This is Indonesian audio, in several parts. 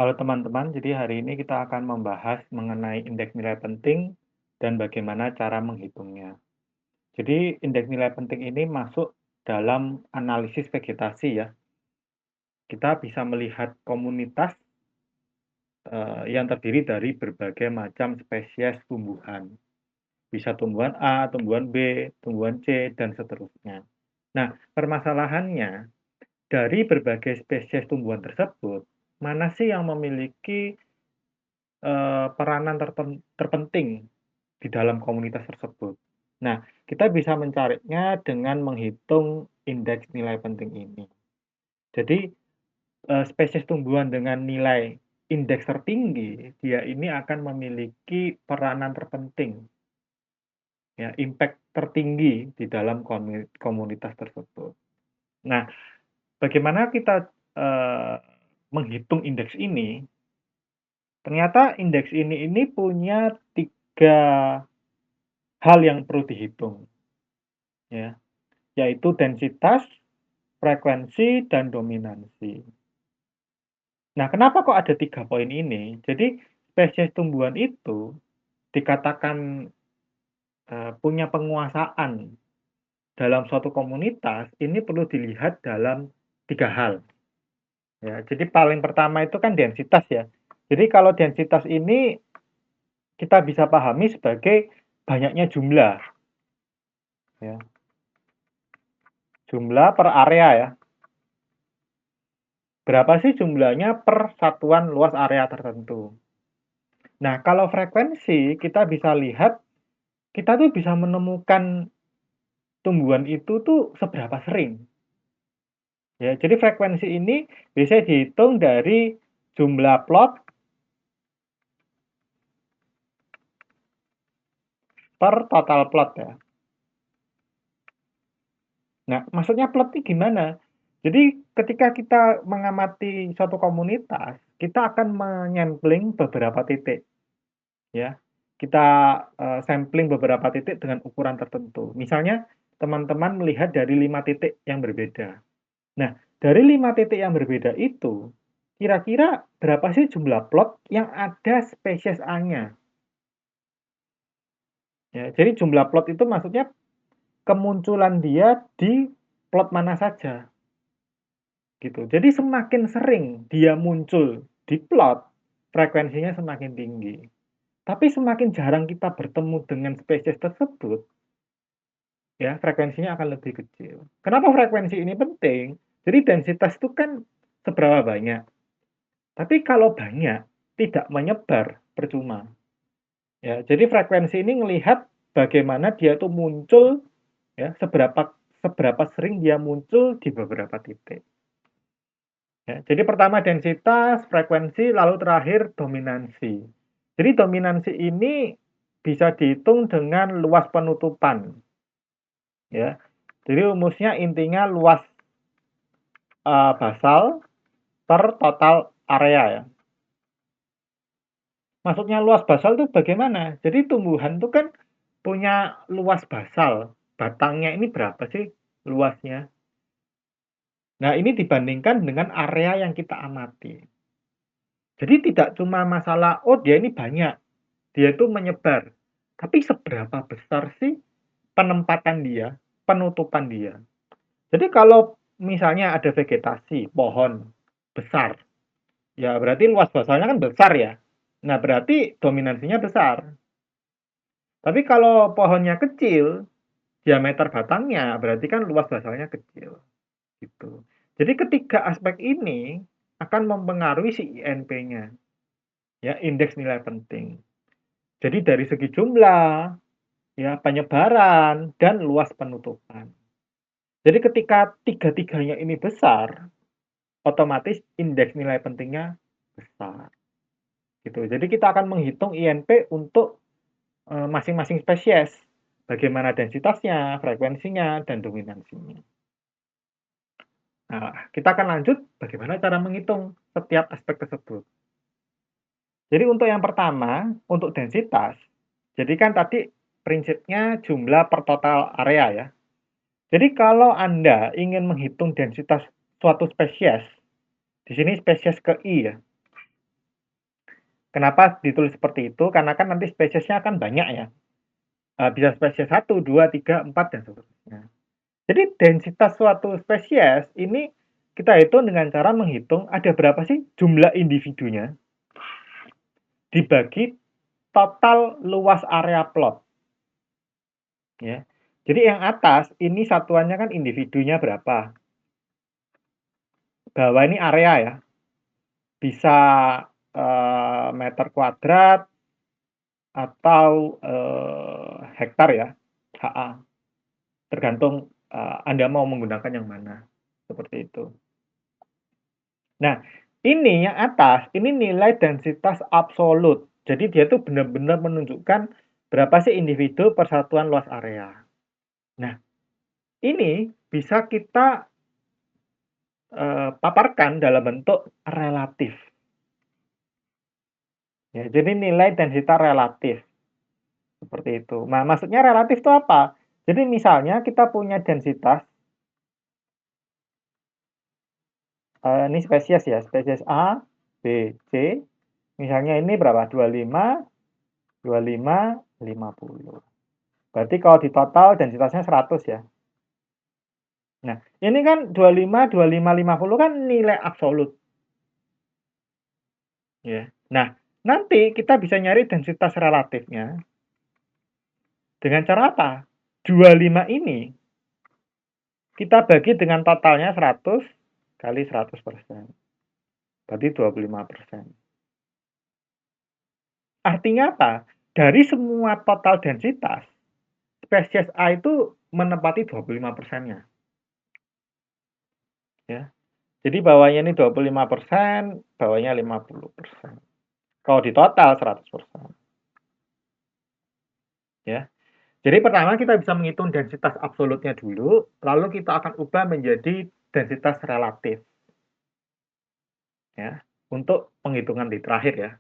Halo teman-teman, jadi hari ini kita akan membahas mengenai indeks nilai penting dan bagaimana cara menghitungnya. Jadi indeks nilai penting ini masuk dalam analisis vegetasi ya. Kita bisa melihat komunitas yang terdiri dari berbagai macam spesies tumbuhan. Bisa tumbuhan A, tumbuhan B, tumbuhan C, dan seterusnya. Nah, permasalahannya dari berbagai spesies tumbuhan tersebut, mana sih yang memiliki peranan terpenting di dalam komunitas tersebut. Nah, kita bisa mencarinya dengan menghitung indeks nilai penting ini. Jadi, spesies tumbuhan dengan nilai indeks tertinggi, dia ini akan memiliki peranan terpenting, ya, impact tertinggi di dalam komunitas tersebut. Nah, bagaimana kita, menghitung indeks ini? Ternyata indeks ini punya 3 hal yang perlu dihitung, ya, yaitu densitas, frekuensi, dan dominansi. Nah, kenapa kok ada 3 poin ini? Jadi, spesies tumbuhan itu dikatakan, punya penguasaan dalam suatu komunitas, ini perlu dilihat dalam 3 hal, ya. Jadi paling pertama itu kan densitas ya. Jadi kalau densitas ini kita bisa pahami sebagai banyaknya jumlah, ya, jumlah per area ya. Berapa sih jumlahnya per satuan luas area tertentu. Nah, kalau frekuensi kita bisa lihat, kita tuh bisa menemukan tumbuhan itu tuh seberapa sering. Ya, jadi frekuensi ini bisa dihitung dari jumlah plot per total plot ya. Nah, maksudnya plot ini gimana? Jadi ketika kita mengamati suatu komunitas, kita akan menyampling beberapa titik. Ya, kita, sampling beberapa titik dengan ukuran tertentu. Misalnya, teman-teman melihat dari 5 titik yang berbeda. Nah, dari 5 titik yang berbeda itu, kira-kira berapa sih jumlah plot yang ada spesies A-nya? Ya, jadi jumlah plot itu maksudnya kemunculan dia di plot mana saja, gitu. Jadi semakin sering dia muncul di plot, frekuensinya semakin tinggi. Tapi semakin jarang kita bertemu dengan spesies tersebut, ya, frekuensinya akan lebih kecil. Kenapa frekuensi ini penting? Jadi densitas itu kan seberapa banyak. Tapi kalau banyak, tidak menyebar, percuma. Ya, jadi frekuensi ini melihat bagaimana dia tuh muncul, ya, seberapa seberapa sering dia muncul di beberapa titik. Ya, jadi pertama densitas, frekuensi, lalu terakhir dominansi. Jadi dominansi ini bisa dihitung dengan luas penutupan, ya. Jadi rumusnya intinya luas basal per total area ya. Maksudnya luas basal itu bagaimana? Jadi tumbuhan itu kan punya luas basal, batangnya ini berapa sih luasnya? Nah, ini dibandingkan dengan area yang kita amati. Jadi tidak cuma masalah, oh dia ini banyak, dia itu menyebar. Tapi seberapa besar sih penempatan dia, penutupan dia? Jadi kalau misalnya ada vegetasi, pohon besar, ya berarti luas basalnya kan besar ya. Nah, berarti dominansinya besar. Tapi kalau pohonnya kecil, diameter batangnya berarti kan luas basalnya kecil, gitu. Jadi ketiga aspek ini akan mempengaruhi si INP-nya, ya, indeks nilai penting. Jadi dari segi jumlah, ya, penyebaran, dan luas penutupan. Jadi ketika tiga-tiganya ini besar, otomatis indeks nilai pentingnya besar, gitu. Jadi kita akan menghitung INP untuk masing-masing spesies, bagaimana densitasnya, frekuensinya, dan dominansinya. Nah, kita akan lanjut bagaimana cara menghitung setiap aspek tersebut. Jadi untuk yang pertama, untuk densitas, jadi kan tadi prinsipnya jumlah per total area ya. Jadi kalau Anda ingin menghitung densitas suatu spesies, di sini spesies ke I ya. Kenapa ditulis seperti itu? Karena kan nanti spesiesnya akan banyak ya. Bisa spesies 1, 2, 3, 4, dan seterusnya. Jadi densitas suatu spesies ini kita hitung dengan cara menghitung ada berapa sih jumlah individunya dibagi total luas area plot. Ya. Jadi yang atas ini satuannya kan individunya berapa. Bawah ini area ya. Bisa meter kuadrat atau hektar ya. HA. Tergantung Anda mau menggunakan yang mana. Seperti itu. Nah, ini yang atas, ini nilai densitas absolut. Jadi dia tuh benar-benar menunjukkan berapa sih individu persatuan luas area. Nah, ini bisa kita paparkan dalam bentuk relatif. Ya, jadi nilai densitas relatif. Seperti itu. Nah, maksudnya relatif itu apa? Jadi misalnya kita punya densitas, ini spesies ya, spesies A, B, C. Misalnya ini berapa? 25, 25, 50. Berarti kalau di total densitasnya 100 ya. Nah, ini kan 25, 25, 50 kan nilai absolut. Ya. Nah, nanti kita bisa nyari densitas relatifnya dengan cara apa? 25 ini kita bagi dengan totalnya 100 kali 100%. Berarti 25%. Artinya apa? Dari semua total densitas, spesies A itu menempati 25%-nya. Ya. Jadi bawahnya ini 25%, bawahnya 50%. Kalau di total 100%. Ya. Jadi pertama kita bisa menghitung densitas absolutnya dulu, lalu kita akan ubah menjadi densitas relatif. Ya, untuk penghitungan di terakhir ya.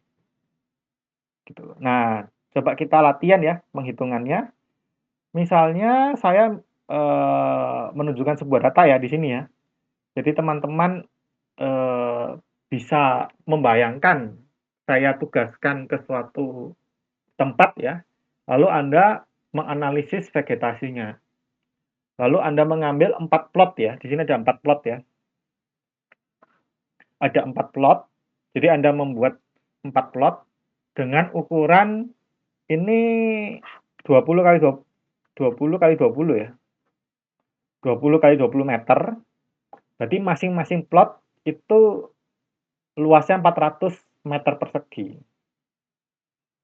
Gitu. Nah, coba kita latihan ya penghitungannya. Misalnya saya menunjukkan sebuah data ya di sini ya. Jadi teman-teman bisa membayangkan saya tugaskan ke suatu tempat ya, lalu Anda menganalisis vegetasinya. Lalu Anda mengambil 4 plot ya, di sini ada 4 plot ya. Ada 4 plot, jadi Anda membuat 4 plot dengan ukuran ini 20 kali 20 kali 20 ya. 20 kali 20 meter. Berarti masing-masing plot itu luasnya 400 meter persegi.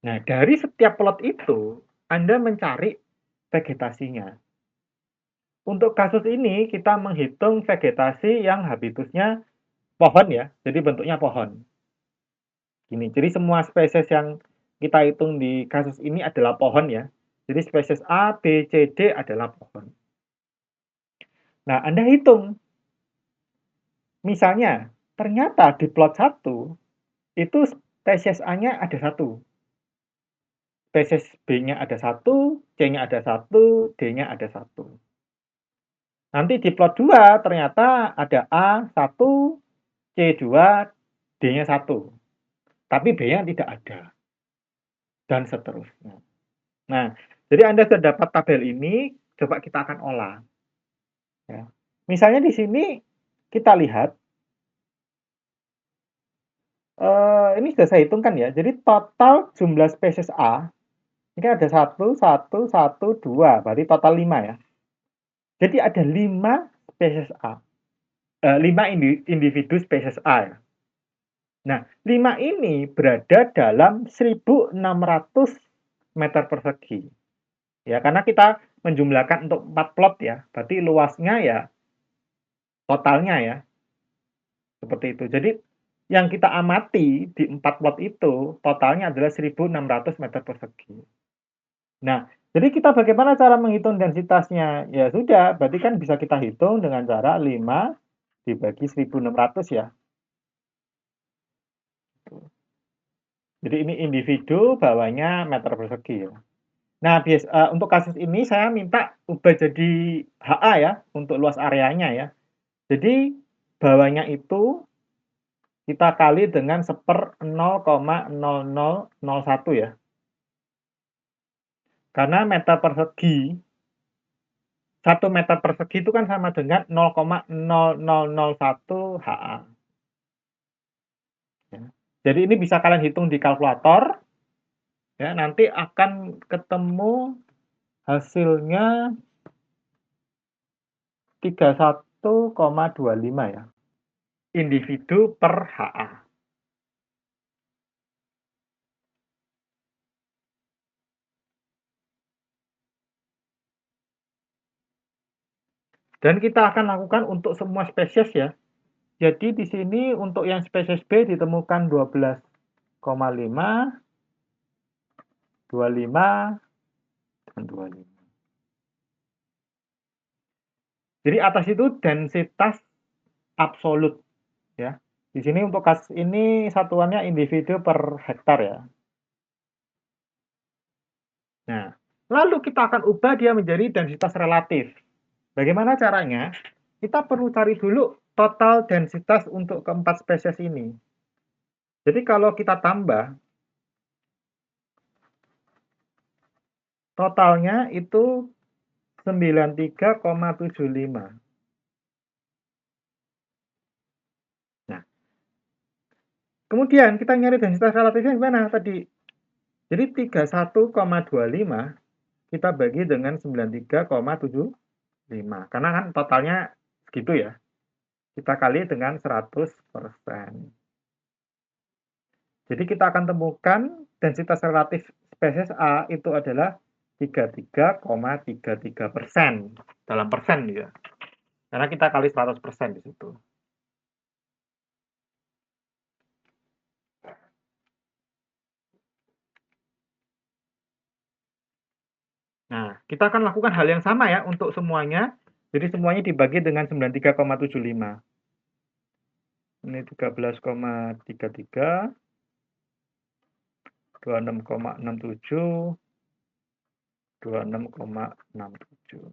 Nah, dari setiap plot itu, Anda mencari vegetasinya. Untuk kasus ini, kita menghitung vegetasi yang habitusnya pohon ya, jadi bentuknya pohon. Gini, jadi semua spesies yang kita hitung di kasus ini adalah pohon ya. Jadi spesies A, B, C, D adalah pohon. Nah, Anda hitung. Misalnya, ternyata di plot 1, itu spesies A-nya ada 1. Spesies B-nya ada 1, C-nya ada 1, D-nya ada 1. Nanti di plot 2 ternyata ada A1, C2, D-nya 1. Tapi B-nya tidak ada. Dan seterusnya. Nah, jadi Anda sudah dapat tabel ini, coba kita akan olah. Ya. Misalnya di sini kita lihat, ini sudah saya hitungkan ya. Jadi total jumlah spesies A, ini ada 1, 1, 1, 2, berarti total 5 ya. Jadi ada 5 spesies A, 5 individu spesies A ya. Nah, 5 ini berada dalam 1.600 meter persegi. Ya, karena kita menjumlahkan untuk 4 plot ya, berarti luasnya ya totalnya ya. Seperti itu. Jadi yang kita amati di 4 plot itu totalnya adalah 1.600 meter persegi. Nah, jadi kita bagaimana cara menghitung densitasnya? Ya sudah, berarti kan bisa kita hitung dengan cara 5 dibagi 1.600 ya. Jadi ini individu, bawahnya meter persegi ya. Nah, untuk kasus ini saya minta ubah jadi HA ya, untuk luas areanya ya. Jadi bawahnya itu kita kali dengan 1/0,0001 ya. Karena meter persegi, 1 meter persegi itu kan sama dengan 0,0001 HA. Ya. Jadi ini bisa kalian hitung di kalkulator, ya, nanti akan ketemu hasilnya 31,25 ya, individu per HA. Dan kita akan lakukan untuk semua spesies ya. Jadi di sini untuk yang spesies B ditemukan 12,5, 25, dan 25. Jadi atas itu densitas absolut ya. Di sini untuk kasus ini satuannya individu per hektar ya. Nah, lalu kita akan ubah dia menjadi densitas relatif. Bagaimana caranya? Kita perlu cari dulu total densitas untuk keempat spesies ini. Jadi kalau kita tambah, totalnya itu 93,75. Nah, kemudian kita nyari densitas relatifnya gimana tadi? Jadi 31,25 kita bagi dengan 93,75. Karena kan totalnya segitu ya. Kita kali dengan 100%. Jadi kita akan temukan densitas relatif spesies A itu adalah 33,33% dalam persen ya. Karena kita kali 100% di situ. Nah, kita akan lakukan hal yang sama ya untuk semuanya. Jadi semuanya dibagi dengan 93,75. Ini 13,33, 26,67, 26,67.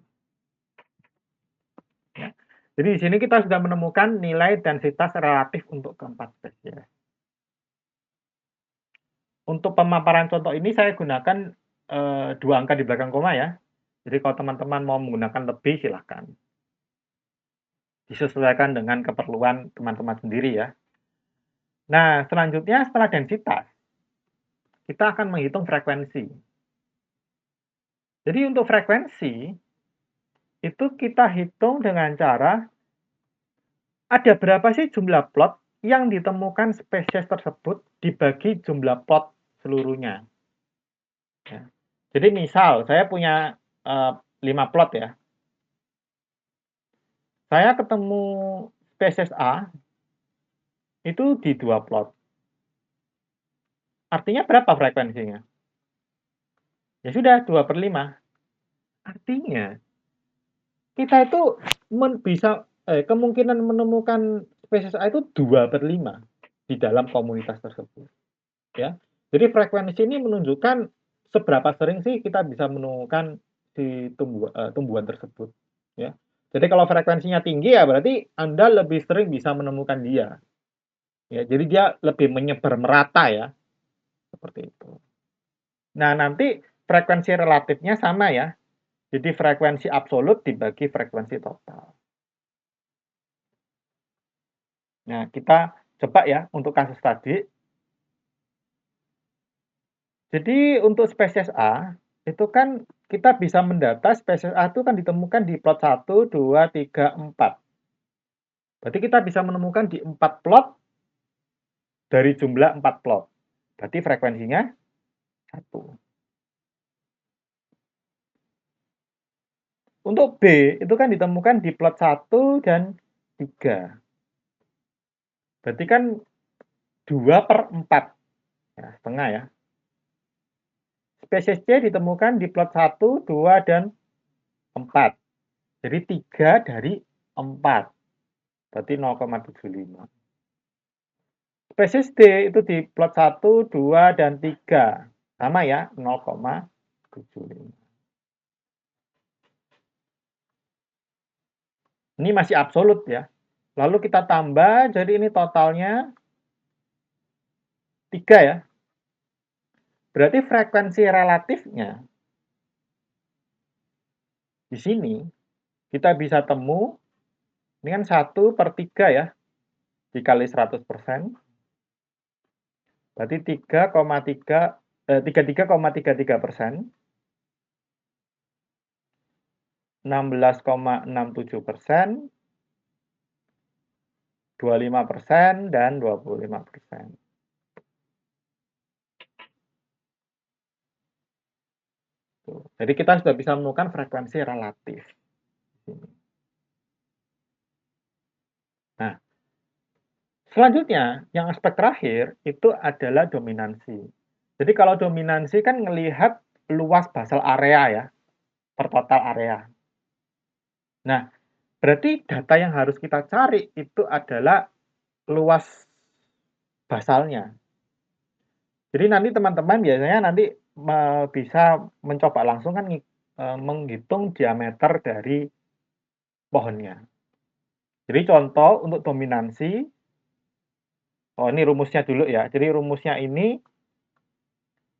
Ya. Jadi di sini kita sudah menemukan nilai densitas relatif untuk keempat spesies. Untuk pemaparan contoh ini saya gunakan 2 angka di belakang koma ya. Jadi kalau teman-teman mau menggunakan lebih silahkan. Disesuaikan dengan keperluan teman-teman sendiri ya. Nah, selanjutnya setelah densitas, kita akan menghitung frekuensi. Jadi untuk frekuensi, itu kita hitung dengan cara ada berapa sih jumlah plot yang ditemukan spesies tersebut dibagi jumlah plot seluruhnya. Ya. Jadi misal saya punya 5 plot ya. Saya ketemu spesies A itu di 2 plot. Artinya berapa frekuensinya? Ya sudah 2/5. Artinya kita itu bisa kemungkinan menemukan spesies A itu 2/5 di dalam komunitas tersebut. Ya. Jadi frekuensi ini menunjukkan seberapa sering sih kita bisa menemukan si tumbuhan tersebut. Ya. Jadi kalau frekuensinya tinggi ya berarti Anda lebih sering bisa menemukan dia. Ya, jadi dia lebih menyebar merata ya. Seperti itu. Nah, nanti frekuensi relatifnya sama ya. Jadi frekuensi absolut dibagi frekuensi total. Nah, kita coba ya untuk kasus tadi. Jadi untuk spesies A, itu kan kita bisa mendata spesies A itu kan ditemukan di plot 1, 2, 3, 4. Berarti kita bisa menemukan di 4 plot dari jumlah 4 plot. Berarti frekuensinya 1. Untuk B, itu kan ditemukan di plot 1 dan 3. Berarti kan 2/4. Ya, setengah ya. Spesies C ditemukan di plot 1, 2, dan 4. Jadi 3 dari 4. Berarti 0,75. Spesies D itu di plot 1, 2, dan 3. Sama ya, 0,75. Ini masih absolut ya. Lalu kita tambah, jadi ini totalnya 3 ya. Berarti frekuensi relatifnya di sini kita bisa temu ini kan 1/3 ya, dikali 100%, berarti 33,33%, 16,67%, 25%, dan 25%. Jadi kita sudah bisa menemukan frekuensi relatif. Nah, selanjutnya, yang aspek terakhir itu adalah dominansi. Jadi kalau dominansi kan ngelihat luas basal area ya, per total area. Nah, berarti data yang harus kita cari itu adalah luas basalnya. Jadi nanti teman-teman biasanya nanti bisa mencoba langsung kan menghitung diameter dari pohonnya. Jadi contoh untuk dominansi, oh ini rumusnya dulu ya. Jadi rumusnya ini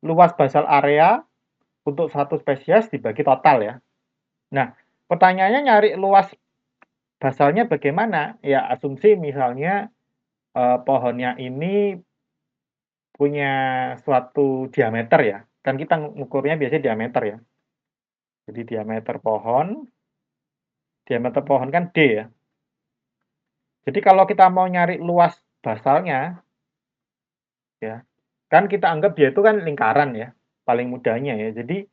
luas basal area untuk satu spesies dibagi total ya. Nah, pertanyaannya nyari luas basalnya bagaimana? Ya asumsi misalnya pohonnya ini punya suatu diameter ya. Kan kita ngukurnya biasanya diameter ya. Jadi diameter pohon kan D ya. Jadi kalau kita mau nyari luas basalnya, ya, kan kita anggap dia itu kan lingkaran ya, paling mudahnya ya. Jadi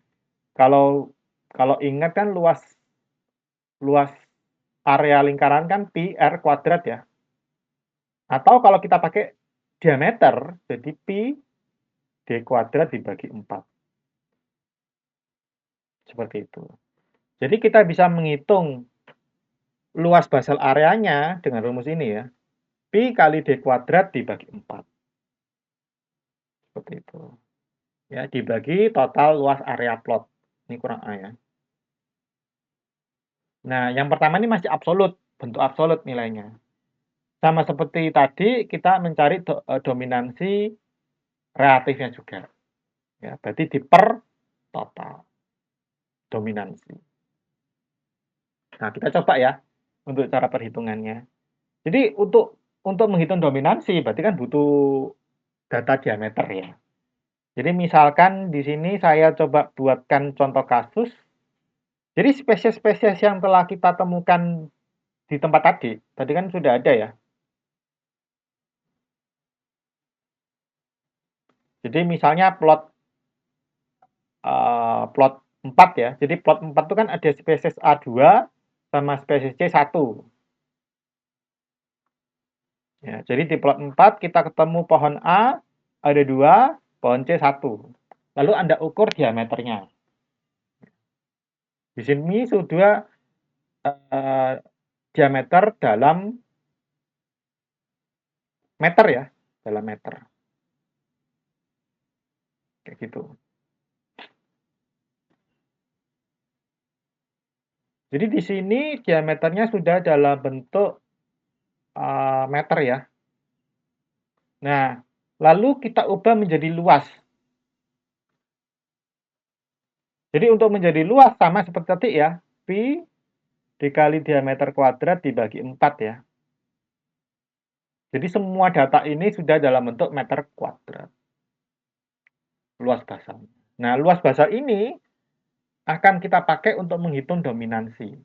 kalau kalau ingat kan luas luas area lingkaran kan pi r kuadrat ya. Atau kalau kita pakai diameter, jadi pi d kuadrat dibagi 4. Seperti itu. Jadi kita bisa menghitung luas basal areanya dengan rumus ini ya. Pi kali d kuadrat dibagi 4. Seperti itu. Ya, dibagi total luas area plot. Ini kurang A ya. Nah, yang pertama ini masih absolut, bentuk absolut nilainya. Sama seperti tadi, kita mencari dominansi relatifnya juga. Ya, berarti diper total dominansi. Nah, kita coba ya untuk cara perhitungannya. Jadi untuk menghitung dominansi berarti kan butuh data diameter ya. Jadi misalkan di sini saya coba buatkan contoh kasus. Jadi spesies-spesies yang telah kita temukan di tempat tadi kan sudah ada ya. Jadi misalnya plot 4 ya. Jadi plot 4 itu kan ada spesies A2 sama spesies C1. Ya, jadi di plot 4 kita ketemu pohon A ada 2, pohon C1. Lalu Anda ukur diameternya. Di sini sudah diameter dalam meter ya, dalam meter. Kayak gitu. Jadi di sini diameternya sudah dalam bentuk meter ya. Nah, lalu kita ubah menjadi luas. Jadi untuk menjadi luas sama seperti tadi ya, pi dikali diameter kuadrat dibagi 4 ya. Jadi semua data ini sudah dalam bentuk meter kuadrat. Luas basal. Nah, luas basal ini akan kita pakai untuk menghitung dominansi.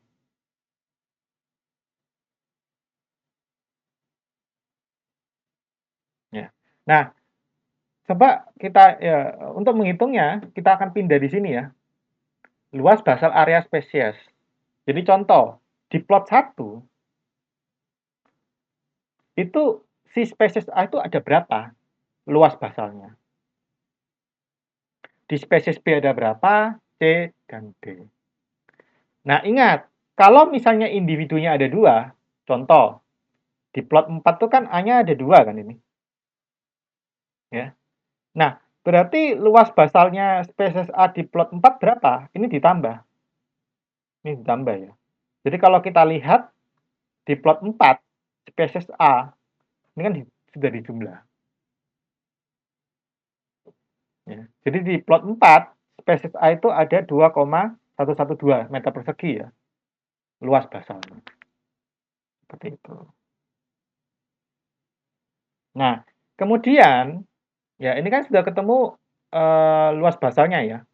Ya. Nah, coba kita ya untuk menghitungnya kita akan pindah di sini ya. Luas basal area spesies. Jadi contoh, di plot 1 itu si spesies A itu ada berapa luas basalnya. Di spesies B ada berapa, C dan D. Nah, ingat, kalau misalnya individunya ada 2, contoh, di plot 4 itu kan A-nya ada 2 kan ini. Ya. Nah, berarti luas basalnya spesies A di plot 4 berapa? Ini ditambah. Ini ditambah ya. Jadi kalau kita lihat di plot 4 spesies A ini kan sudah dijumlah. Ya. Jadi di plot 4, spesies A itu ada 2,112 meter persegi ya, luas basalnya. Seperti itu. Nah, kemudian, ya ini kan sudah ketemu luas basalnya ya.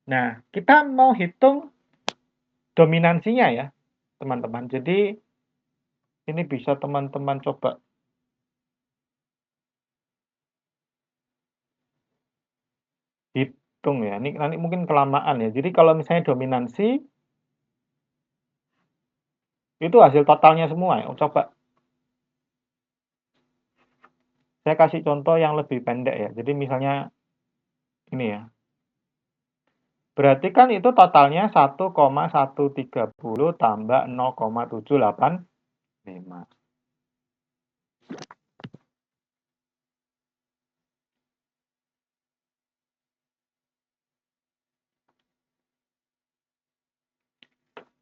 Nah, kita mau hitung dominansinya ya, teman-teman. Jadi, ini bisa teman-teman coba hitung ya. Ini nanti mungkin kelamaan ya. Jadi kalau misalnya dominansi, itu hasil totalnya semua ya. Coba saya kasih contoh yang lebih pendek ya. Jadi misalnya ini ya. Berarti kan itu totalnya 1,130 tambah 0,785.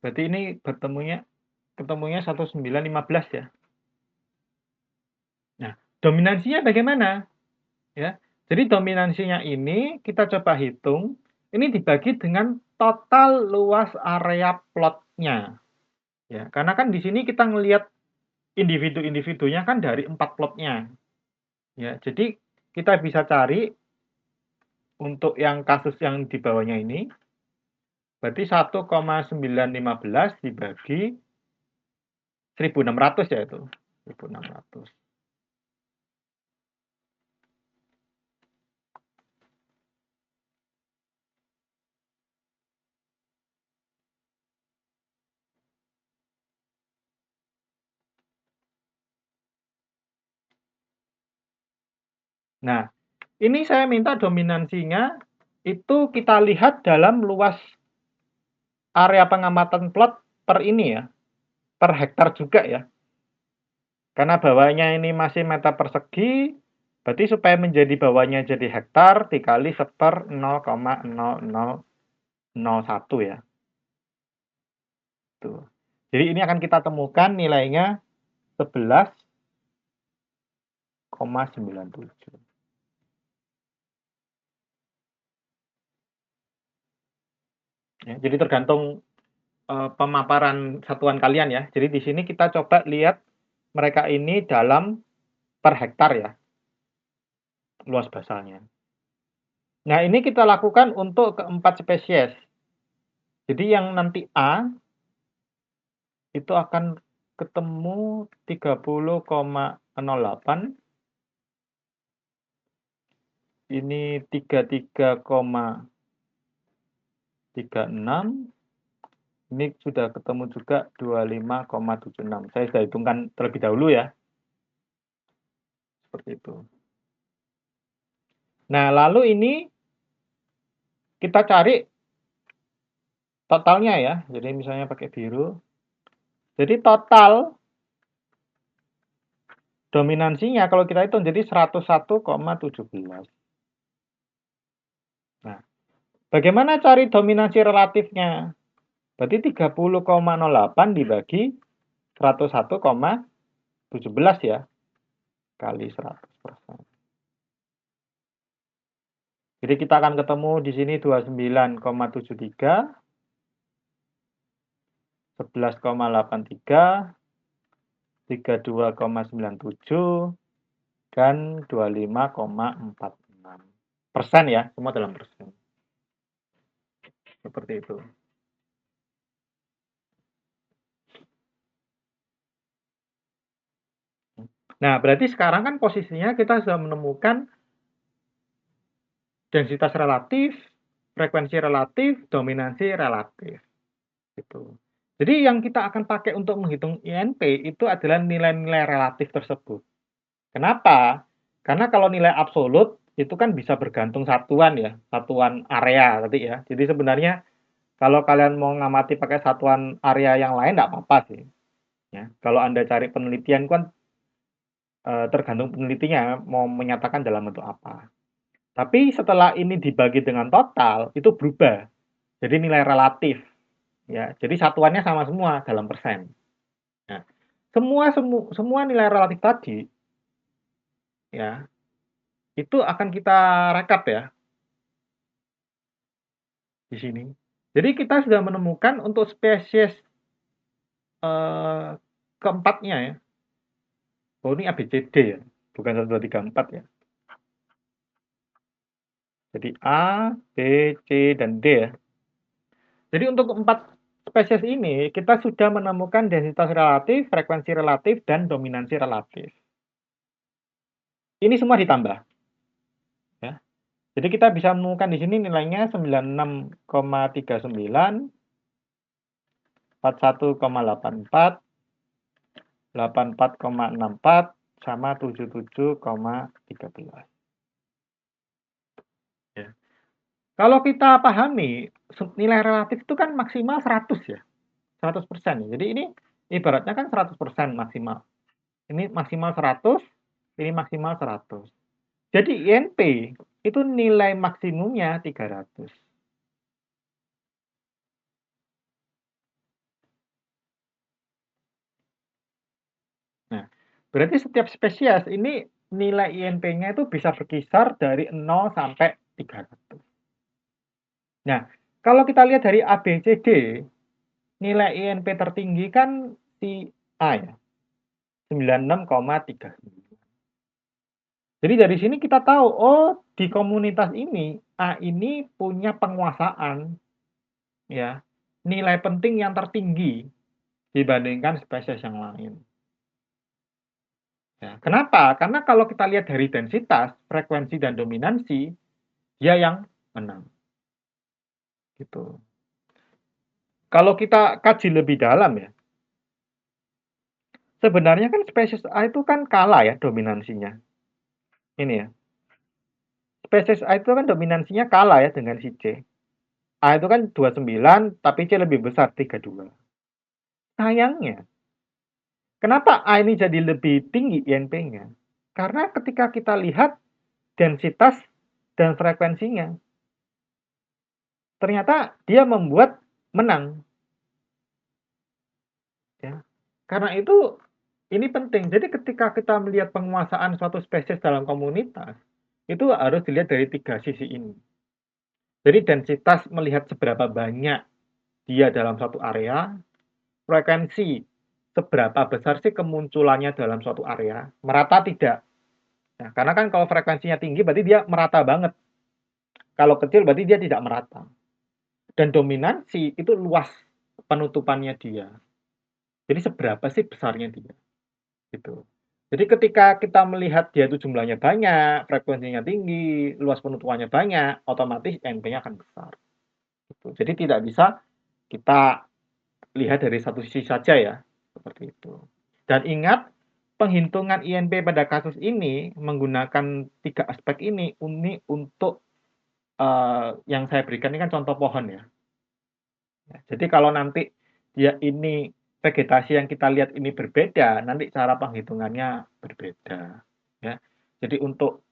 Berarti ini ketemunya 1915 ya. Nah, dominansinya bagaimana? Ya. Jadi dominansinya ini kita coba hitung, ini dibagi dengan total luas area plotnya. Ya, karena kan di sini kita ngelihat individu-individunya kan dari 4 plotnya. Ya, jadi kita bisa cari untuk yang kasus yang di bawahnya ini, berarti 1,915 dibagi 1.600 ya itu. 1.600. Nah, ini saya minta dominansinya itu kita lihat dalam luas area pengamatan plot per ini ya, per hektar juga ya. Karena bawahnya ini masih meter persegi, berarti supaya menjadi bawahnya jadi hektar dikali seper 0,0001 ya. Tuh. Jadi ini akan kita temukan nilainya 11,97. Ya, jadi tergantung pemaparan satuan kalian ya. Jadi di sini kita coba lihat mereka ini dalam per hektar ya, luas basalnya. Nah, ini kita lakukan untuk keempat spesies. Jadi yang nanti A itu akan ketemu 30,08, ini 33,36, ini sudah ketemu juga 25,76. Saya sudah hitungkan terlebih dahulu ya. Seperti itu. Nah, lalu ini kita cari totalnya ya. Jadi misalnya pakai biru. Jadi total dominansinya kalau kita hitung jadi 101,17. Nah, bagaimana cari dominansi relatifnya? Berarti 30,08 dibagi 101,17 ya, kali 100%. Jadi kita akan ketemu di sini 29,73, 11,83, 32,97, dan 25,46%. Ya, semua dalam persen. Seperti itu. Nah, berarti sekarang kan posisinya kita sudah menemukan densitas relatif, frekuensi relatif, dominansi relatif. Gitu. Jadi yang kita akan pakai untuk menghitung INP itu adalah nilai-nilai relatif tersebut. Kenapa? Karena kalau nilai absolut itu kan bisa bergantung satuan ya, satuan area tadi ya. Jadi sebenarnya kalau kalian mau ngamati pakai satuan area yang lain tidak apa-apa sih. Ya, kalau Anda cari penelitian kan tergantung penelitinya mau menyatakan dalam bentuk apa. Tapi setelah ini dibagi dengan total itu berubah. Jadi nilai relatif ya. Jadi satuannya sama semua dalam persen. Nah, semua nilai relatif tadi ya itu akan kita rekap ya. di sini. Jadi kita sudah menemukan untuk spesies, keempatnya ya. Oh ini A, B, C, D ya, bukan 1, 2, 3, 4 ya. Jadi A, B, C, dan D ya. Jadi untuk 4 spesies ini kita sudah menemukan densitas relatif, frekuensi relatif, dan dominansi relatif. Ini semua ditambah ya. Jadi kita bisa menemukan di sini nilainya 96,39, 41,84, 84,64, sama 77,13. Ya. Kalau kita pahami nilai relatif itu kan maksimal 100 ya. 100% ya. Jadi ini ibaratnya kan 100% maksimal. Ini maksimal 100, ini maksimal 100. Jadi INP itu nilai maksimumnya 300. Nah, berarti setiap spesies ini nilai INP-nya itu bisa berkisar dari 0 sampai 300. Nah, kalau kita lihat dari A, B, C, D, nilai INP tertinggi kan si A ya, 96,39. Jadi dari sini kita tahu, oh di komunitas ini A ini punya penguasaan ya, nilai penting yang tertinggi dibandingkan spesies yang lain. Ya, kenapa? Karena kalau kita lihat dari densitas, frekuensi dan dominansi, dia yang menang. Gitu. Kalau kita kaji lebih dalam ya, sebenarnya kan spesies A itu kan kalah ya dominansinya. Ini ya. Spesies A itu kan dominansinya kalah ya dengan si C. A itu kan 29, tapi C lebih besar 32. Sayangnya, kenapa A ini jadi lebih tinggi INP-nya? Karena ketika kita lihat densitas dan frekuensinya, ternyata dia membuat menang. Ya. Karena itu ini penting. Jadi ketika kita melihat penguasaan suatu spesies dalam komunitas, itu harus dilihat dari 3 sisi ini. Jadi densitas melihat seberapa banyak dia dalam suatu area, frekuensi seberapa besar sih kemunculannya dalam suatu area, merata tidak. Nah, karena kan kalau frekuensinya tinggi berarti dia merata banget. Kalau kecil berarti dia tidak merata. Dan dominansi itu luas penutupannya dia. Jadi seberapa sih besarnya dia? Gitu. Jadi ketika kita melihat dia itu jumlahnya banyak, frekuensinya tinggi, luas penutupannya banyak, otomatis NP-nya akan besar. Gitu. Jadi tidak bisa kita lihat dari satu sisi saja ya, seperti itu. Dan ingat, penghitungan INP pada kasus ini menggunakan 3 aspek ini untuk yang saya berikan ini kan contoh pohon ya. Jadi kalau nanti dia ini vegetasi yang kita lihat ini berbeda, nanti cara penghitungannya berbeda. Ya. Jadi untuk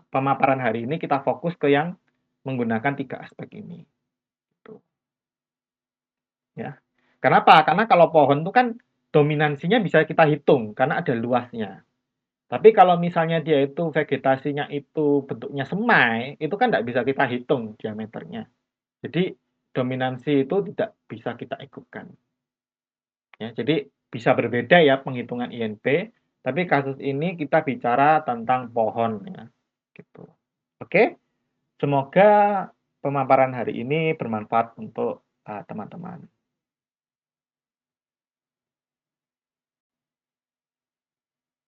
pemaparan hari ini kita fokus ke yang menggunakan 3 aspek ini. Gitu. Ya. Kenapa? Karena kalau pohon itu kan dominansinya bisa kita hitung karena ada luasnya. Tapi kalau misalnya dia itu vegetasinya itu bentuknya semai, itu kan tidak bisa kita hitung diameternya. Jadi dominansi itu tidak bisa kita ikutkan. Ya, jadi bisa berbeda ya penghitungan INP, tapi kasus ini kita bicara tentang pohon ya. Gitu. Oke, semoga pemaparan hari ini bermanfaat untuk teman-teman.